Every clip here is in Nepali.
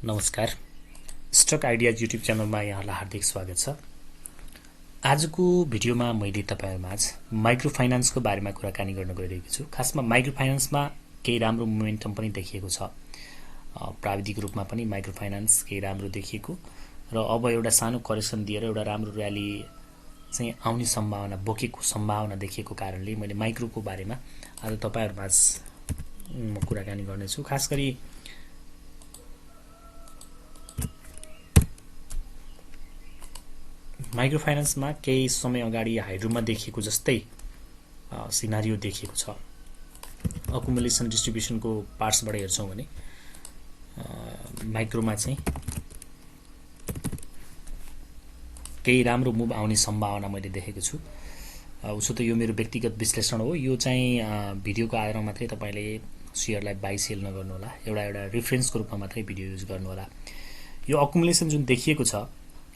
नमस्कार, स्टक आइडियाज युट्युब च्यानलमा यहाँलाई हार्दिक स्वागत छ। आजको भिडियोमा मैले तपाईहरुमाझ माइक्रो फाइनान्सको बारेमा कुराकानी गर्न गइरहेको छु। खासमा माइक्रो फाइनान्समा केही राम्रो मोमेन्टम पनि देखिएको छ। प्राविधिक रूपमा पनि माइक्रो फाइनान्स केही राम्रो देखिएको र अब एउटा सानो करेक्सन दिएर एउटा राम्रो र्याली चाहिँ आउने सम्भावना बोकेको सम्भावना देखिएको कारणले मैले माइक्रोको बारेमा आज तपाईहरुमाझ म कुराकानी गर्नेछु। खास गरी माइक्रो फाइनान्समा केही समय अगाडि हाइड्रोमा देखिएको जस्तै सिनारियो देखिएको छ। अकुमुलेसन डिस्ट्रिब्युसनको पार्ट्सबाट हेर्छौं भने माइक्रोमा चाहिँ केही राम्रो मुभ आउने सम्भावना मैले देखेको छु। उसो त यो मेरो व्यक्तिगत विश्लेषण हो। यो चाहिँ भिडियोको आधारमा मात्रै तपाईले शेयरलाई बाइ सेल नगर्नु होला। एउटा रेफरेन्सको रूपमा मात्रै भिडियो युज गर्नु होला। यो अकुमुलेसन जुन देखिएको छ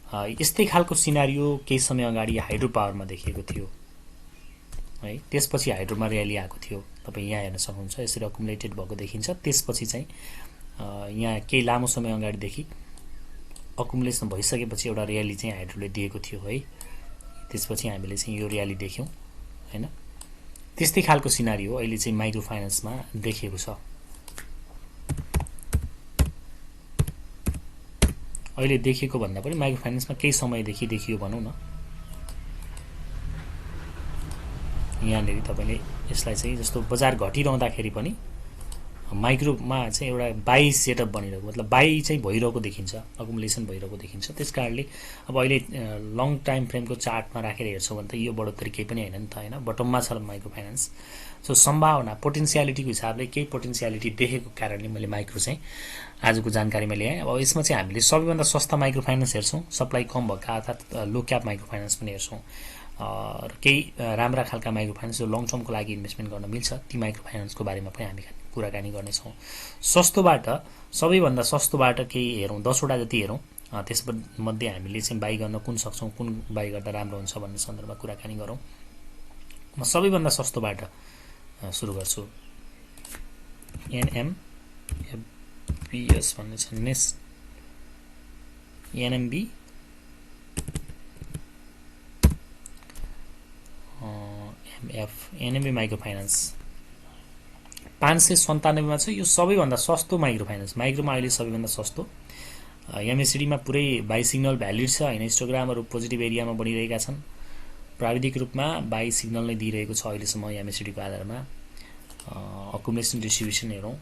यस्तै खालको सिनारियो केही समय अगाडि हाइड्रो पावरमा देखिएको थियो है। त्यसपछि हाइड्रोमा र्याली आएको थियो। तपाई यहाँ हेर्न सक्नुहुन्छ। यसरी अकुमुलेटेड भएको देखिन्छ। त्यसपछि चाहिँ यहाँ केही लामो समय अगाडिदेखि अकुमुलेसन भइसकेपछि एउटा र्याली चाहिँ हाइड्रोले दिएको थियो है। त्यसपछि हामीले चाहिँ यो र्याली देख्यौं हैन। त्यस्तै खालको सिनारियो अहिले चाहिँ माइक्रो फाइनान्समा देखिएको छ। अहिले देखिएको भन्दा पनि माइक्रो फाइनान्समा केही समयदेखि देखियो भनौं न। यहाँनेरि तपाईले यसलाई चाहिँ जस्तो बजार घटिरहँदाखेरि पनि माइक्रोमा चाहिँ एउटा बाइ सेटअप बनिरहेको मतलब बाइ चाहिँ भइरहेको देखिन्छ, अकुमुलेसन भइरहेको देखिन्छ। त्यसकारणले अब अहिले लङ टाइम फ्रेमको चार्टमा राखेर हेर्छौं भने त यो बढोत्तरी केही पनि हैन नि त हैन। बटममा छ माइक्रो फाइनान्स। सो सम्भावना पोटेन्शियलिटीको हिसाबले केही पोटेन्शियलिटी देखेको कारणले मैले माइक्रो चाहिँ आजको जानकारीमा ल्याएँ। अब यसमा चाहिँ हामीले सबैभन्दा सस्ता माइक्रो फाइनान्स हेर्छौं, सप्लाई कम भएका अर्थात लो क्याप माइक्रो फाइनान्स पनि हेर्छौं र केही राम्रा खालका माइक्रो फाइनान्स जो लङ टर्मको लागि इन्भेस्टमेन्ट गर्न मिल्छ ती माइक्रो फाइनान्सको बारेमा पनि हामी कुराकानी गर्नेछौं। सस्तोबाट सबैभन्दा सस्तोबाट केही हेरौं, 10 वटा जति हेरौं। त्यसमध्ये हामीले चाहिँ बाइ गर्न कुन सक्छौं, कुन बाइ गर्दा राम्रो हुन्छ भन्ने सन्दर्भमा कुराकानी गरौं। म सबैभन्दा सस्तोबाट सुरु गर्छु। NMBS भन्ने छ, next NMB NMB micro finance 597 मा छ। यो सबैभन्दा सस्तो माइक्रो फाइनान्स। माइक्रोमा अहिले सबैभन्दा सस्तो। MACD मा पुरै बाइ सिग्नल भ्यालिड छ हैन। हिस्टोग्रामहरु पोजिटिभ एरियामा बनिरहेका छन्। प्राविधिक रूपमा बाइ सिग्नल नै दिइरहेको छ अहिलेसम्म MACD को आधारमा। अकुमुलेसन डिस्ट्रिब्युसन हेरौं।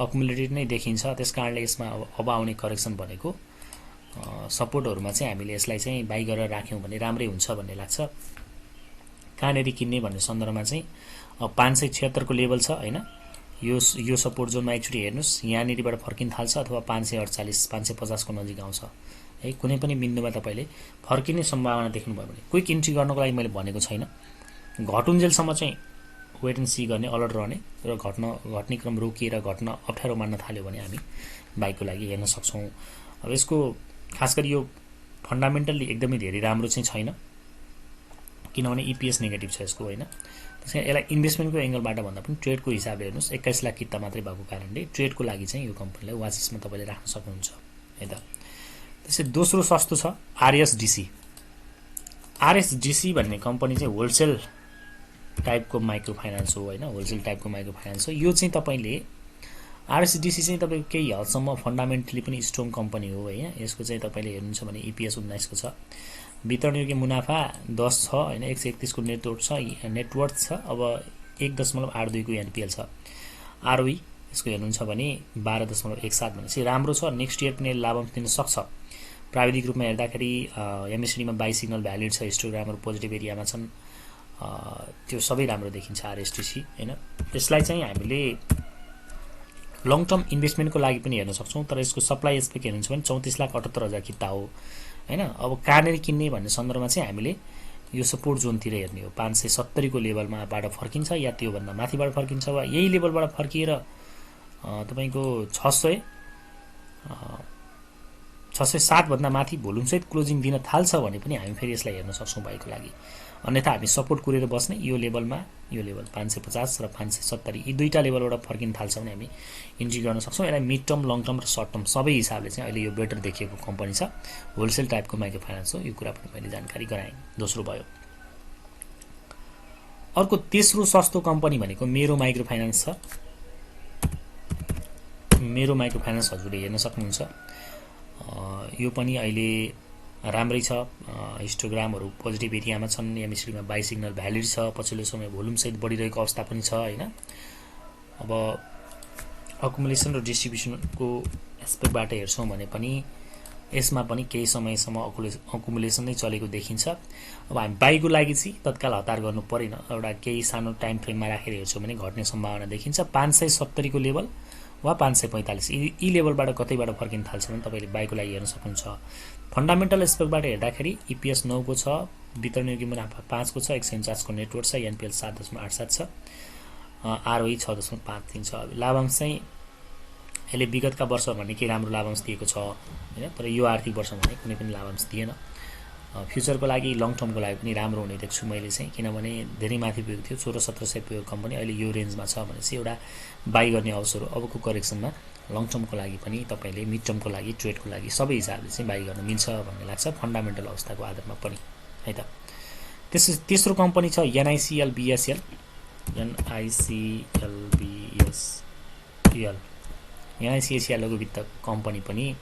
अकुमुलेटेड नै देखिन्छ। त्यसकारणले यसमा अब आउने करेक्सन भनेको सपोर्टहरुमा चाहिँ हामीले यसलाई चाहिँ बाइ गरेर राख्यौं भने राम्रै हुन्छ भन्ने लाग्छ। कहाँनेरि किन्ने भन्ने सन्दर्भमा चाहिँ 576 को लेभल छ हैन। यो सपोर्ट जोनमा एकचोटी हेर्नुस्, यहाँनेरिबाट फर्किन थाल्छ अथवा 548 550 को नजिक आउँछ है। कुनै पनि बिन्दुमा तपाईले फर्किने सम्भावना देख्नुभयो भने क्विक इन्ट्री गर्नको लागि मैले भनेको छैन। घटुन्जेलसम्म चाहिँ वेट एन्ड सी गर्ने, अलर्ट रहने र घट्ने क्रम रोकिएर घट्न अप्ठ्यारो मान्न थाल्यो भने हामी बाइको लागि हेर्न सक्छौं। अब यसको खास गरी यो फन्डामेन्टली एकदमै धेरै राम्रो चाहिँ छैन किनभने EPS नेगेटिभ छ यसको हैन। त्यसैले यसलाई इन्भेस्टमेन्टको एंगलबाट भन्दा पनि ट्रेडको हिसाबले हेर्नुस् 21 लाख किता मात्रै भएको कारणले ट्रेडको लागि चाहिँ यो कम्पनीलाई वाच लिस्टमा तपाईले राख्न सक्नुहुन्छ है त। त्यसै दोस्रो सस्तो छ RSDC। RSDC भन्ने कम्पनी चाहिँ होलसेल टाइपको माइक्रो फाइनान्स हो हैन। होलसेल टाइपको माइक्रो फाइनान्स हो। यो चाहिँ तपाईले RSDC चाहिँ तपाईको केही हदसम्म फन्डामेन्टली पनि स्ट्रङ कम्पनी हो है। यसको चाहिँ तपाईले हेर्नुहुन्छ भने EPS 19 को छ। वितरणयोग्य मुनाफा 10 छ हैन। 131 को नेटवर्थ छ। अब 1.82 को NPL छ। ROE यसको हेर्नुहुन्छ भने 12.17 भनेपछि राम्रो छ। नेक्स्ट इयर पनि लाभांश दिन सक्छ। प्राविधिक रूपमा हेर्दाखेरि MACD मा बाइ सिग्नल भ्यालिड छ। हिस्टोग्रामहरु पोजिटिभ एरियामा छन्। त्यो सबै राम्रो देखिन्छ RSDC हैन। यसलाई चाहिँ हामीले लङ टर्म इन्भेस्टमेन्टको लागि पनि हेर्न सक्छौं। तर यसको सप्लाई एस्पेक्ट हेर्नुहुन्छ भने 34,78,000 किता हो हैन। अब कहाँनेरि किन्ने भन्ने सन्दर्भमा चाहिँ हामीले यो सपोर्ट जोनतिर हेर्ने हो। 570 को लेभलमा बाट फर्किन्छ या त्यो भन्दा माथिबाट फर्किन्छ वा यही लेभलबाट फर्किएर तपाईको 607 भन्दा माथि भोल्युम सहित क्लोजिङ दिन थाल्छ भने पनि हामी फेरि यसलाई हेर्न सक्छौं बाइको लागि। अन्यथा हामी सपोर्ट कुरेर बस्ने यो लेभलमा, यो लेभल 550 र 570 यी दुईटा लेभलबाट फर्किन थाल्छ भने हामी इन्ट्री गर्न सक्छौँ। यसलाई मिड टर्म, लङ टर्म र सर्ट टर्म सबै हिसाबले चाहिँ अहिले यो बेटर देखिएको कम्पनी छ, होलसेल टाइपको माइक्रो फाइनान्स हो। यो कुरा पनि मैले जानकारी गराएँ। दोस्रो भयो। अर्को तेस्रो सस्तो कम्पनी भनेको मेरो माइक्रो फाइनान्स छ। मेरो माइक्रो फाइनान्स हजुरले हेर्न सक्नुहुन्छ। यो पनि अहिले राम्रै छ। हिस्टोग्रामहरू पोजिटिभ एरियामा छन्। एमएससीमा बाई सिग्नल भ्यालिड छ। पछिल्लो समय भोल्युमसहित बढिरहेको अवस्था पनि छ होइन। अब अकुमुलेसन र डिस्ट्रिब्युसनको एस्पेक्टबाट हेर्छौँ भने पनि यसमा पनि केही समयसम्म अकुमुलेसन नै चलेको देखिन्छ। अब हामी बाईको लागि चाहिँ तत्काल हतार गर्नु परेन। एउटा केही सानो टाइम फ्रेममा राखेर हेर्छौँ भने घट्ने सम्भावना देखिन्छ। 570 को लेभल वा 545 यी लेभलबाट कतैबाट फर्किन थाल्छ भने तपाईँले बाईको लागि हेर्न सक्नुहुन्छ। फन्डामेन्टल एस्पेक्टबाट हेर्दाखेरि इपिएस 9 को छ, वितरण योग्य मुनाफा 5 को छ, 149 को नेटवर्क छ, एनपिएल 7.87 छ, आरओई 6.53 छ। लाभांश चाहिँ यसले विगतका वर्षहरूमा निकै राम्रो लाभांश दिएको छ होइन, तर यो आर्थिक वर्षमा भने कुनै पनि लाभांश दिएन। फ्युचरको लागि, लङ टर्मको लागि पनि राम्रो हुने देख्छु मैले चाहिँ, किनभने धेरै माथि पुगेको थियो 1600-1700 पुगेको कम्पनी अहिले यो रेन्जमा छ भने चाहिँ एउटा बाई गर्ने अवसर हो। अबको करेक्सनमा लङ टर्मको लागि पनि तपाईँले, मिड टर्मको लागि, ट्रेडको लागि सबै हिसाबले चाहिँ बाई गर्न मिल्छ भन्ने लाग्छ, फन्डामेन्टल अवस्थाको आधारमा पनि है त। तेस्रो कम्पनी छ एनआइसिएल बिएसएल। एनआइसिएल लघुवित्त कम्पनी पनि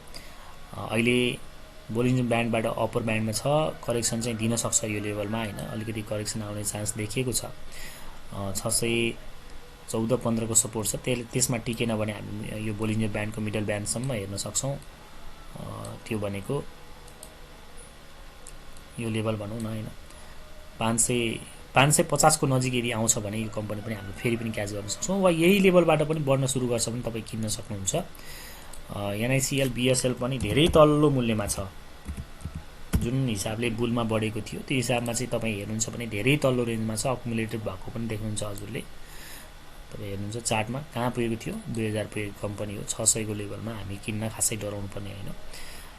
अहिले बोलिङ ब्यान्डबाट अप्पर ब्यान्डमा छ। करेक्सन चाहिँ दिन सक्छ यो लेभलमा होइन, अलिकति करेक्सन आउने चान्स देखिएको छ। 614-15 को सपोर्ट छ। त्यसमा टिकेन भने हामी यो बोलिङ ब्यान्डको मिडल ब्यान्डसम्म हेर्न सक्छौँ। त्यो भनेको यो लेभल भनौँ न होइन, 550 को नजिक यदि आउँछ भने यो कम्पनी पनि हामीले फेरि पनि क्याच गर्न सक्छौँ, वा यही लेभलबाट पनि बढ्न सुरु गर्छ भने तपाईँ किन्न सक्नुहुन्छ। एनआइसिएल बिएसएल पनि धेरै तल्लो मूल्यमा छ। जुन हिसाबले बुलमा बढेको थियो त्यो हिसाबमा चाहिँ तपाईँ हेर्नुहुन्छ भने धेरै तल्लो रेन्जमा छ। अकुमुलेटेड भएको पनि देख्नुहुन्छ हजुरले। तपाईँ हेर्नुहुन्छ चार्टमा कहाँ पुगेको थियो, 2000 पुगेको कम्पनी हो। 600 को लेभलमा हामी किन्न खासै डराउनु पर्ने होइन।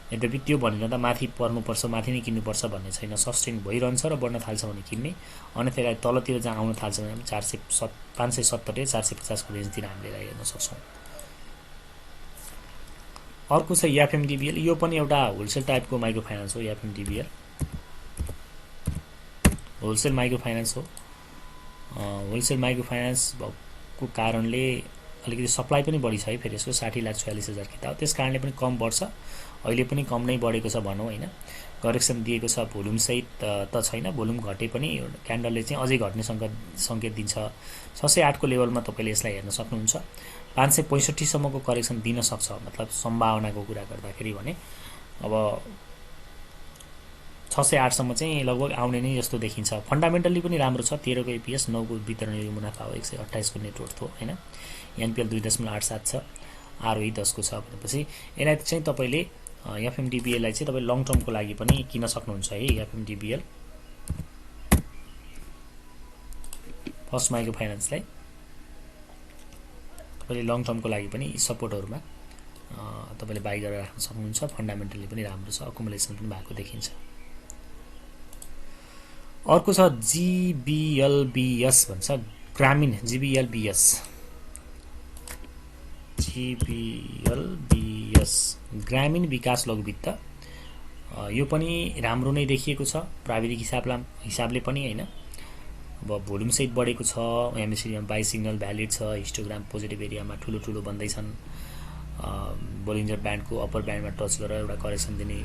यद्यपि त्यो भनेर त माथि पर्नुपर्छ, माथि नै किन्नुपर्छ भन्ने छैन। सस्टेन भइरहन्छ र बढ्न थाल्छ भने किन्ने, अन्यथा यसलाई तलतिर जहाँ आउन थाल्छ भने 570-450 को रेन्जतिर हामीले यसलाई हेर्न सक्छौँ। अर्को छ एफएमडिबिएल। यो पनि एउटा होलसेल टाइपको माइक्रो फाइनान्स हो। एफएमडिबिएल होलसेल माइक्रो फाइनान्स हो। होलसेल माइक्रो फाइनान्स भएको कारणले अलिकति सप्लाई पनि बढी छ है। फेरि यसको 60,46,000 किताब, त्यस कारणले पनि कम बढ्छ। अहिले पनि कम नै बढेको छ भनौँ होइन। करेक्सन दिएको छ, भोल्युम सहित त छैन। भोल्युम घटे पनि क्यान्डलले चाहिँ अझै घट्ने सङ्केत दिन्छ। 608 को लेभलमा तपाईँले यसलाई हेर्न सक्नुहुन्छ। 565 सम्मको करेक्सन दिन सक्छ, मतलब सम्भावनाको कुरा गर्दाखेरि भने अब 608 सम्म चाहिँ लगभग आउने नै जस्तो देखिन्छ। फन्डामेन्टली पनि राम्रो छ। 13 को एपिएस, 9 को वितरण योग्य मुनाफा हो, 128 को नेटवर्क हो होइन। एनपिएल 2.87 छ, आरओई 10 को छ भनेपछि यसलाई चाहिँ तपाईँले एफएमडिबिएललाई चाहिँ तपाईँ लङ टर्मको लागि पनि किन्न सक्नुहुन्छ है। एफएमडिबिएल फर्स्ट माइक्रो फाइनान्सलाई तपाईँले लङ टर्मको लागि पनि सपोर्टहरूमा तपाईँले बाई गरेर राख्न सक्नुहुन्छ। फन्डामेन्टली पनि राम्रो छ, अकुमुलेसन पनि भएको देखिन्छ। अर्को छ जिबिएलबिएस भन्छ, ग्रामीण जिबिएलबिएस ग्रामीण विकास लघुवित्त। यो पनि राम्रो नै देखिएको छ प्राविधिक हिसाबले पनि होइन। अब भोल्युम सहित बढेको छ। एमएससीमा बाई सिग्नल भ्यालिड छ। हिस्टोग्राम पोजिटिभ एरियामा ठुलो बन्दैछन्। बोलिन्जर ब्यान्डको अप्पर ब्यान्डमा टच गरेर एउटा करेक्सन दिने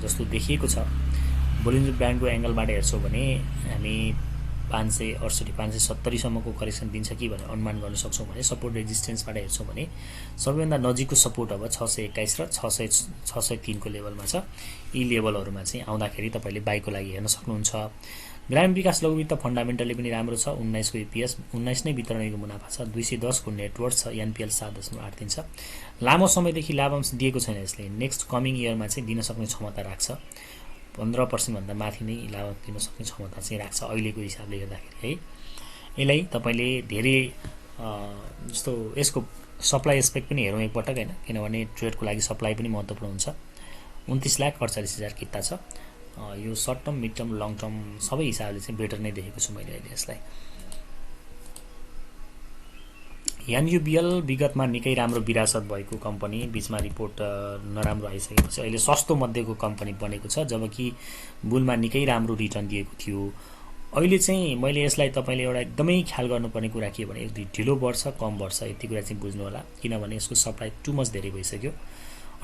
जस्तो देखिएको छ। बोलिन्जर ब्यान्डको एङ्गलबाट हेर्छौँ भने हामी 568-570 सम्मको करेक्सन दिन्छ कि भनेर अनुमान गर्न सक्छौँ। भने सपोर्ट रेजिस्टेन्सबाट हेर्छौँ भने सबैभन्दा नजिकको सपोर्ट अब 621 र 603 को लेभलमा छ। यी लेभलहरूमा चाहिँ आउँदाखेरि तपाईँले बाईको लागि हेर्न सक्नुहुन्छ। ग्रामीण विकास लघुवित्त फन्डामेन्टली पनि राम्रो छ। 19 को एपिएस, 19 नै वितरणको मुनाफा छ, 210 को नेटवर्क छ, एनपिएल 7.83 छ। लामो समयदेखि लाभांश दिएको छैन यसले। नेक्स्ट कमिङ इयरमा चाहिँ दिन सक्ने क्षमता राख्छ। 15% भन्दा माथि नै लाभांश दिन सक्ने क्षमता चाहिँ राख्छ अहिलेको हिसाबले हेर्दाखेरि है। यसलाई तपाईँले धेरै जस्तो यसको सप्लाई एस्पेक्ट पनि हेरौँ एकपटक होइन, किनभने ट्रेडको लागि सप्लाई पनि महत्त्वपूर्ण हुन्छ। 29,48,000 किता छ। यो short term mid term long term सबै हिसाबले चाहिँ बेटर नै देखेको छु मैले अहिले यसलाई। एनयुबिएल विगतमा निकै राम्रो विरासत भएको कम्पनी, बीचमा रिपोर्ट नराम्रो आइसकेपछि अहिले सस्तो मध्येको कम्पनी बनेको छ, जबकि बुलमा निकै राम्रो रिटर्न दिएको थियो। अहिले चाहिँ मैले यसलाई तपाईले एउटा एकदमै ख्याल गर्नुपर्ने कुरा के भने ढिलो बढ्छ कम बढ्छ यति कुरा चाहिँ बुझ्नु होला, किनभने यसको सप्लाई टु मच धेरै भइसक्यो।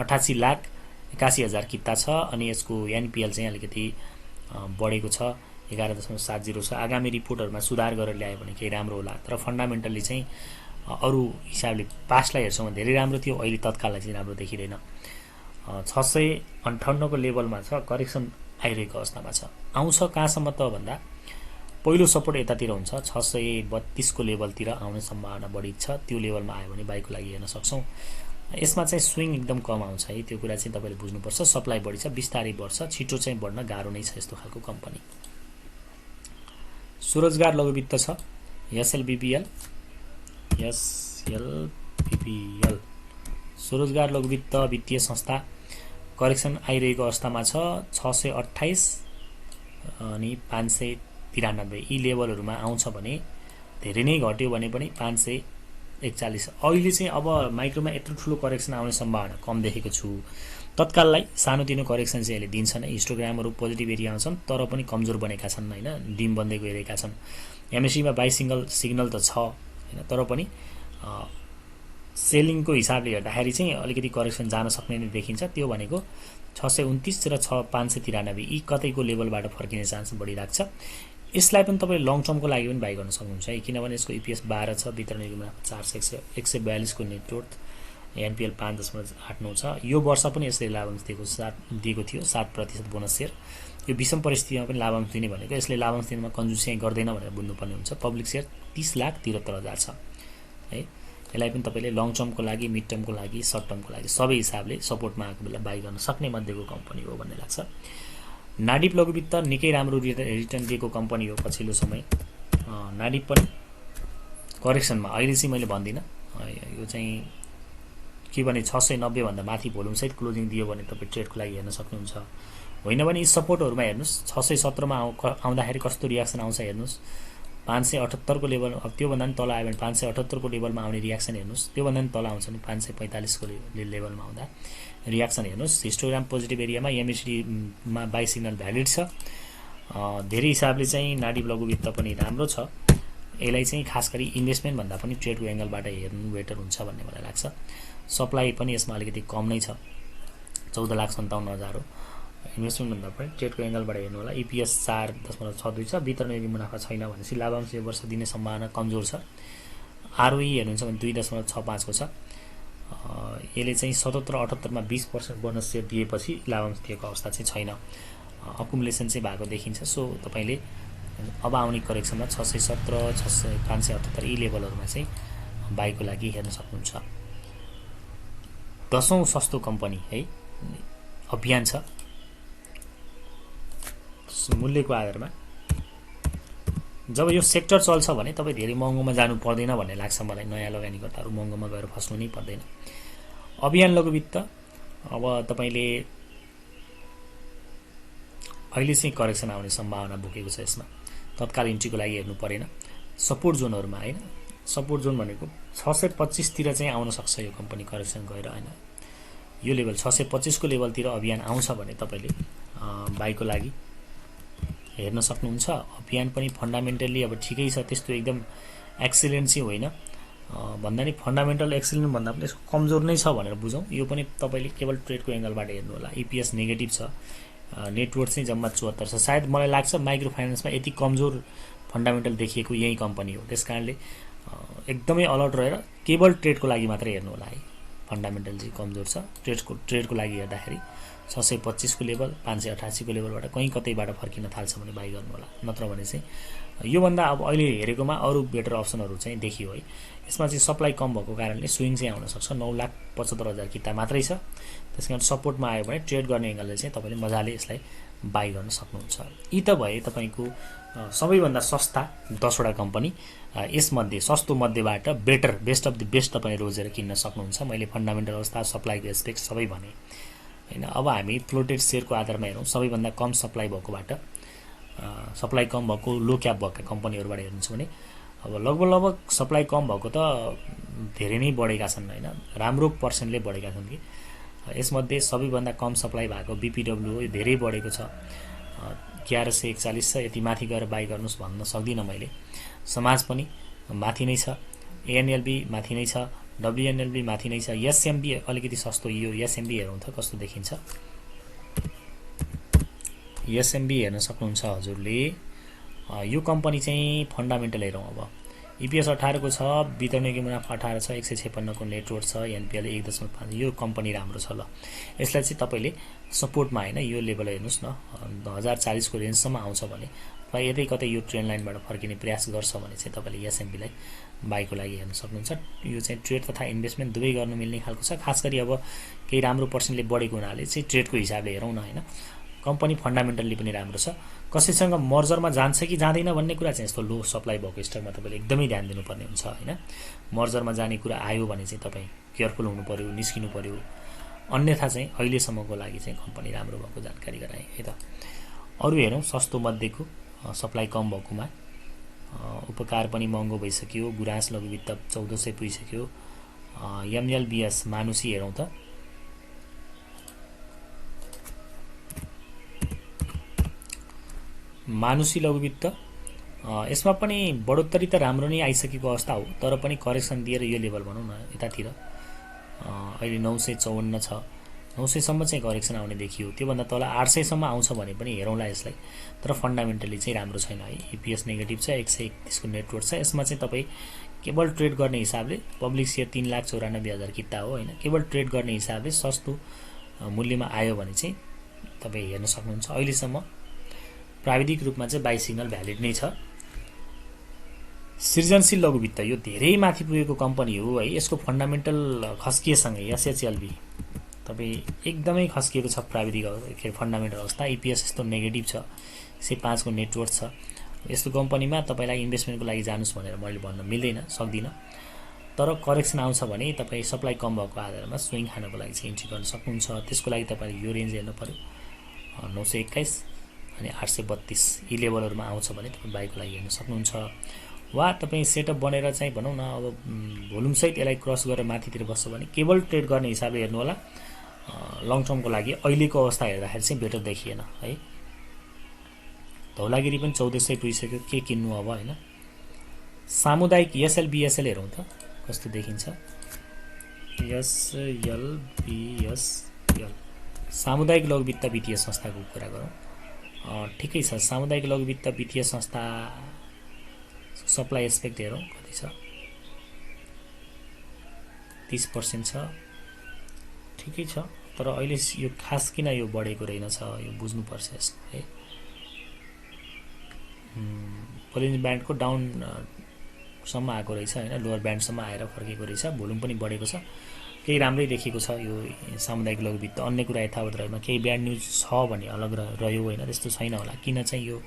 88,81,000 किता छ अनि यसको एनपिएल चाहिँ अलिकति बढेको छ, 11.70 छ। आगामी रिपोर्टहरुमा सुधार गरेर ल्यायो भने केही राम्रो होला, तर फन्डामेन्टली चाहिँ अरु हिसाबले पास्टलाई हेर्छौं भने धेरै राम्रो थियो, अहिले तत्काललाई चाहिँ राम्रो देखिदैन। 658 को लेभलमा छ, करेक्सन आइरहेको अवस्थामा छ। आउँछ कहाँसम्म त भन्दा पहिलो सपोर्ट यतातिर हुन्छ, 632 को लेभलतिर आउने सम्भावना बढी छ। त्यो लेभलमा आयो भने बाइकको लागि हेर्न सक्छौं। यसमा चाहिँ स्विङ एकदम कम आउँछ है, त्यो कुरा चाहिँ तपाईले बुझ्नुपर्छ। सप्लाई बढी छ, बिस्तारै बढ्छ, छिटो चाहिँ बढ्न गाह्रो नै छ यस्तो खालको कम्पनी। स्वरोजगार लघुवित्त छ, एसएलबीपीएल स्वरोजगार लघुवित्त वित्तीय संस्था करेक्सन आइरहेको अवस्थामा छ। 628 अनि 593 यी लेभलहरुमा आउँछ भने धेरै नै घट्यो भने पनि 541। अहिले चाहिँ अब माइक्रोमा यत्रो ठुलो करेक्सन आउने सम्भावना कम देखेको छु। तत्काललाई सानोतिनो करेक्सन चाहिँ अहिले दिन्छ नै, हिस्टोग्रामहरु पोजिटिभ एरिया आउँछन् तर पनि कमजोर बनेका छन् हैन, डिम बन्दै गइरहेका छन्। एमएससी मा बाइ सिग्नल त छ हैन, तर पनि सेलिङको हिसाबले हेर्दाखेरि चाहिँ अलिकति करेक्सन जान सक्ने नै देखिन्छ। त्यो भनेको 629 र 593 यी कतैको लेभलबाट फर्किने चान्स बढी राख्छ। यसलाई पनि तपाईले लङ टर्मको लागि पनि बाइ गर्न सक्नुहुन्छ है, किनभने यसको ईपीएस 12 छ, वितरण योजना 142 को नेट वर्थ, एनपीएल 5.89 छ। यो वर्ष पनि यसले लाभांश दिएको थियो 7% बोनस शेयर। यो विषम परिस्थितिमा पनि लाभांश दिने भनेको यसले लाभांश दिनमा कन्जुसी गर्दैन भनेर बुझ्नुपर्ने हुन्छ। पब्लिक शेयर 30,73,000 छ है। यसलाई पनि तपाईले लङ टर्मको लागि, मिड टर्मको लागि, सर्ट टर्मको लागि सबै हिसाबले सपोर्टमा आएको बेला बाइ गर्न सक्ने मध्येको कम्पनी हो भन्ने लाग्छ। नाडिप लघुवित्त निकै राम्रो रिटर्न दिएको कम्पनी हो पछिल्लो समय। नाडिप पनि करेक्सनमा अहिले चाहिँ मैले भन्दिन, यो चाहिँ के भने 690 भन्दा माथि भोल्युम सहित क्लोजिङ दियो भने तपाई ट्रेडको लागि हेर्न सक्नुहुन्छ। होइन भने यी सपोर्टहरुमा हेर्नुस्, 617 मा आउँदाखेरि कस्तो रियाक्सन आउँछ हेर्नुस्। 578 को लेभल, अब त्यो भन्दा पनि तल आयो भने 578 को लेभलमा आउने रियाक्सन हेर्नुस्। त्यो भन्दा पनि तल आउँछ भने 545 को लेभलमा आउँदा रियाक्सन हेर्नुस्। हिस्टोग्राम पोजिटिभ एरियामा, एमएसडी मा बाइ सिग्नल भ्यालिड छ। धेरै हिसाबले चाहिँ नाडिप लघुवित्त पनि राम्रो छ। यसलाई चाहिँ खास गरी इन्भेस्टमेन्ट भन्दा पनि ट्रेडको एंगलबाट हेर्नु बेटर हुन्छ भन्ने मलाई लाग्छ। सप्लाई पनि यसमा अलिकति कम नै छ, 14,57,000 हो। इन्भेस्टमेन्ट भन्दा पनि ट्रेडको एंगलबाट हेर्नु होला। ईपीएस 4.62 छ, वितरण योग्य मुनाफा छैन भनेपछि लाभांश यो वर्ष दिने सम्भावना कमजोर छ। आरओई हेर्नुहुन्छ भने 2.65 को छ। यसले चाहिँ 77-78 मा 20% बोनस शेयर दिएपछि लाभांश दिएको अवस्था चाहिँ छैन, अकुमुलेसन चाहिँ भएको देखिन्छ। सो तपाईले अब आउने करेक्सनमा 617, 578 यी लेभलहरुमा चाहिँ बाइको लागि हेर्न सक्नुहुन्छ। 10औं सस्तो कम्पनी है अभियान छ। मूल्यको आधारमा जब यो सेक्टर चल्छ भने तपाई धेरै महँगोमा जानु पर्दैन भन्ने लाग्छ मलाई। नयाँ लगानीकर्ताहरु महँगोमा गएर फस्नु नै पर्दैन। अभियान लघुवित्त अब तपाईले अहिले चाहिँ करेक्सन आउने सम्भावना बोकेको छ। यसमा तत्काल इन्ट्रीको लागि हेर्नु परेन। सपोर्ट जोनहरुमा हैन, सपोर्ट जोन भनेको 625 तिर चाहिँ आउन सक्छ यो कम्पनी करेक्सन गएर हैन। यो लेभल 625 को लेभलतिर अभियान आउँछ भने तपाईले बाइको लागि हेर्न सक्नुहुन्छ। अभियान पनि फन्डामेन्टली अब ठिकै छ, त्यस्तो एकदम एक्सिलेन्ट चाहिँ होइन भन्दा नि फन्डामेन्टल एक्सिलेन्ट भन्दा पनि यसको कमजोर नै छ भनेर बुझौं। यो पनि तपाईले केवल ट्रेडको एंगलबाट हेर्नु होला। ईपीएस नेगेटिभ छ, नेटवर्थ चाहिँ जम्मा 74 छ। सायद मलाई लाग्छ माइक्रो फाइनान्समा यति कमजोर फन्डामेन्टल देखिएको यही कम्पनी हो। त्यसकारणले एकदमै अलर्ट रहेर केवल ट्रेडको लागि मात्र हेर्नु होला है। फन्डामेन्टल चाहिँ कमजोर छ। ट्रेडको लागि हेर्दाखेरि 625 को लेभल, 588 को लेभलबाट कहीं कतैबाट फर्किन थाल्छ भने बाइ गर्नु होला। नत्र भने चाहिँ यो भन्दा अब अहिले हेरेकोमा अरु बेटर अप्सनहरु चाहिँ देखियो है। यसमा चाहिँ सप्लाई कम भएको कारणले स्विङ चाहिँ आउन सक्छ। 9,75,000 किता मात्रै छ। त्यसकारण सपोर्टमा आयो भने ट्रेड गर्ने एंगलले चाहिँ तपाईले मजाले यसलाई बाइ गर्न सक्नुहुन्छ। यी त भए तपाईको सबैभन्दा सस्ता 10 वटा कम्पनी। यसमध्ये सस्तो मध्येबाट बेस्ट अफ द बेस्ट तपाईले रोजेर किन्न सक्नुहुन्छ। मैले फन्डामेन्टल अवस्था, सप्लाईको एस्पेक्ट सबै भने। हैन। अब हामी फ्लोटेड सेयरको आधारमा हेरौँ, सबैभन्दा कम सप्लाई भएकोबाट सप्लाई कम भएको लो क्याप भएका कम्पनीहरुबाट हेर्नुहुन्छ भने अब लगभग सप्लाई कम भएको त धेरै नै बढेका छन् हैन, राम्रो पर्सेन्टले बढेका छन् कि। यसमध्ये सबैभन्दा कम सप्लाई भएको बीपीडब्ल्यू हो, यो धेरै बढेको छ, 1141 छ। यति माथि गएर बाइ गर्नुस् भन्न सक्दिनँ मैले। समाज पनि माथि नै छ, एएनएलबी माथि नै छ, डब्ल्युएनएलबी माथि नै छ, एसएमबी अलिकति सस्तो। यो एसएमबी हेरौँ त कस्तो देखिन्छ। एसएमबी हेर्न सक्नुहुन्छ हजुरले। यो कम्पनी चाहिँ फन्डामेन्टल हेरौँ। अब इपीएस 18 को छ, वितरणीय मुनाफा 18 छ, 156 को नेटवर्थ छ, एनपीएल 1.5। यो कम्पनी राम्रो छ। ल यसलाई चाहिँ तपाईले सपोर्टमा हैन यो लेभल हेर्नुस् न, 1040 को रेन्जसम्म आउँछ भने र यतै कतै यो ट्रेन्ड लाइनबाट फर्किने प्रयास गर्छ भने चाहिँ तपाईले एसएमबी लाई बाइको लागि हेर्न सक्नुहुन्छ। यो चाहिँ ट्रेड तथा इन्भेस्टमेन्ट दुवै गर्न मिल्ने खालको छ। खास गरी अब केही राम्रो पर्सेन्टले बढेको हुनाले चाहिँ ट्रेडको हिसाबले हेरौँ न हैन। कम्पनी फन्डामेन्टली पनि राम्रो छ। कसैसँग मर्जरमा जान्छ कि जाँदैन भन्ने कुरा चाहिँ यस्तो लो सप्लाई भएको स्टकमा तपाईले एकदमै ध्यान दिनुपर्ने हुन्छ हैन। मर्जरमा जाने कुरा आयो भने चाहिँ तपाई केयरफुल हुनु पर्यो, निस्किनु पर्यो। अन्यथा चाहिँ अहिलेसम्मको लागि चाहिँ कम्पनी राम्रो भएको जानकारी गराए है त। अरु हेरौँ सस्तो मध्येको सप्लाई कम भएकोमा उपकार पनि महँगो भइसक्यो, गुराँस लघुवित्त 1400 पुगिसक्यो। एमएलबीएस मानुसी हेरौँ त। मानुसी लघुवित्त यसमा पनि बढोत्तरी त राम्रो नै आइसकेको अवस्था हो, तर पनि करेक्सन दिएर यो लेभल भनौँ न यतातिर अहिले 954 छ। 900 सम्म चाहिँ करेक्सन आउने देखियो। त्यो भन्दा तल 800 सम्म आउँछ भने पनि हेरौँला यसलाई। तर फन्डामेन्टली चाहिँ राम्रो छैन है। ईपीएस नेगेटिभ छ, 131 को नेटवर्थ छ। यसमा चाहिँ तपाई केवल ट्रेड गर्ने हिसाबले पब्लिक शेयर 3,94,000 किता हो हैन। केवल ट्रेड गर्ने हिसाबले सस्तो मूल्यमा आयो भने चाहिँ तपाई हेर्न सक्नुहुन्छ। अहिलेसम्म प्राविधिक रूपमा चाहिँ बाइ सिग्नल भ्यालिड नै छ। सृजनशील लघुवित्त यो धेरै माथि पुगेको कम्पनी हो है। यसको फन्डामेन्टल खस्किएसँगै एसएचएलबी तपाई एकदमै खस्किएको छ प्राविधिक फन्डामेन्टल अवस्था। ईपीएस यस्तो नेगेटिभ छ, 105 को नेटवर्थ छ। यस्तो कम्पनीमा तपाईलाई इन्भेस्टमेन्टको लागि जानुस् भनेर मैले भन्न मिल्दैन, सक्दिनँ। तर करेक्सन आउँछ भने तपाई सप्लाई कम भएको आधारमा स्विङ खानको लागि चाहिँ इन्ट्री गर्न सक्नुहुन्छ। त्यसको लागि तपाईले यो रेन्ज हेर्नु पर्यो, 921 अनि 832 यी लेभलहरुमा आउँछ भने तपाई बाइको लागि हेर्न सक्नुहुन्छ। वा तपाई सेटअप बनेर चाहिँ भनौँ न अब भोल्युम सहित यसलाई क्रस गरेर माथितिर बस्छ भने केवल ट्रेड गर्ने हिसाबले हेर्नु होला। लङ टर्मको लागि अहिलेको अवस्था हेर्दाखेरि चाहिँ बेटर देखिएन है। धौलागिरी पनि 1400 पुगिसक्यो, के किन्नु अब हैन। सामुदायिक एसएलबीएसएल हेरौँ त कस्तो देखिन्छ। एसएलबीएसएल सामुदायिक लघुवित्त वित्तीय संस्थाको कुरा गरौँ। ठिकै छ। सामुदायिक लघुवित्त वित्तीय संस्था सप्लाई एस्पेक्ट हेरौँ कति छ, 30% छ। ठिकै छ। तर अहिले यो खास किन यो बढेको रहेनछ यो बुझ्नुपर्छ यसको है। पोलिन ब्यान्डको डाउन सम्म आएको रहेछ हैन, लोअर ब्यान्डसम्म आएर फर्केको रहेछ। भोल्युम पनि बढेको छ, केही राम्रै देखिएको छ यो सामुदायिक लघुवित्त। अन्य कुरा यथावत रहेमा केही ब्याड न्युज छ भने अलग रह्यो हैन, त्यस्तो छैन होला। किन चाहिँ यो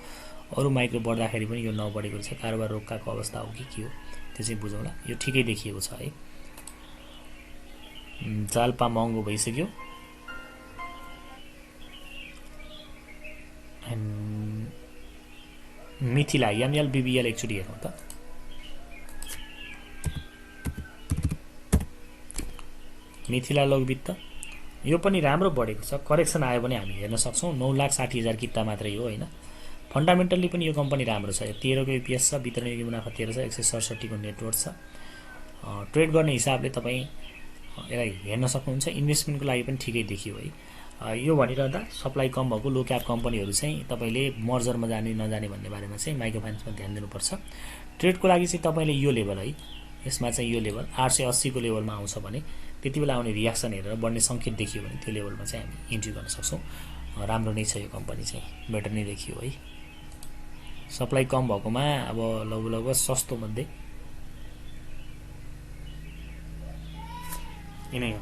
अरु माइक्रो बढ्दाखेरि पनि यो नबढेको रहेछ, कारोबार रोक्काको अवस्था हो कि के हो त्यो चाहिँ बुझौँला। यो ठिकै देखिएको छ है। जालपा महँगो भइसक्यो। मिथिला एमएलबीबीएल एकचोटि हेरौँ त। मिथिला लघुवित्त यो पनि राम्रो बढेको छ। करेक्सन आयो भने हामी हेर्न सक्छौँ। 9,60,000 किता मात्रै हो हैन। फन्डामेन्टली पनि यो कम्पनी राम्रो छ। 13 को ईपीएस छ, वितरणीय मुनाफा 13 छ, 167 को नेटवर्थ छ। ट्रेड गर्ने हिसाबले तपाई यसलाई हेर्न सक्नुहुन्छ। इन्भेस्टमेन्टको लागि पनि ठिकै देखियो है। यो भनिरहँदा सप्लाई कम भएको लो क्याप कम्पनीहरु चाहिँ तपाईले मर्जरमा जाने नजाने भन्ने बारेमा चाहिँ माइक्रो फाइनान्समा ध्यान दिनुपर्छ। ट्रेडको लागि चाहिँ तपाईले यो लेभल है, यसमा चाहिँ यो लेभल 880 को लेभलमा आउँछ भने त्यतिबेला आउने रियाक्सन हेरेर बढ्ने संकेत देखियो भने त्यो लेभलमा चाहिँ हामी इन्ट्री गर्न सक्छौं। राम्रो नै छ यो कम्पनी चाहिँ, बेटर नै देखियो है। सप्लाई कम भएकोमा अब लगभग सस्तो मध्ये यिनै हो।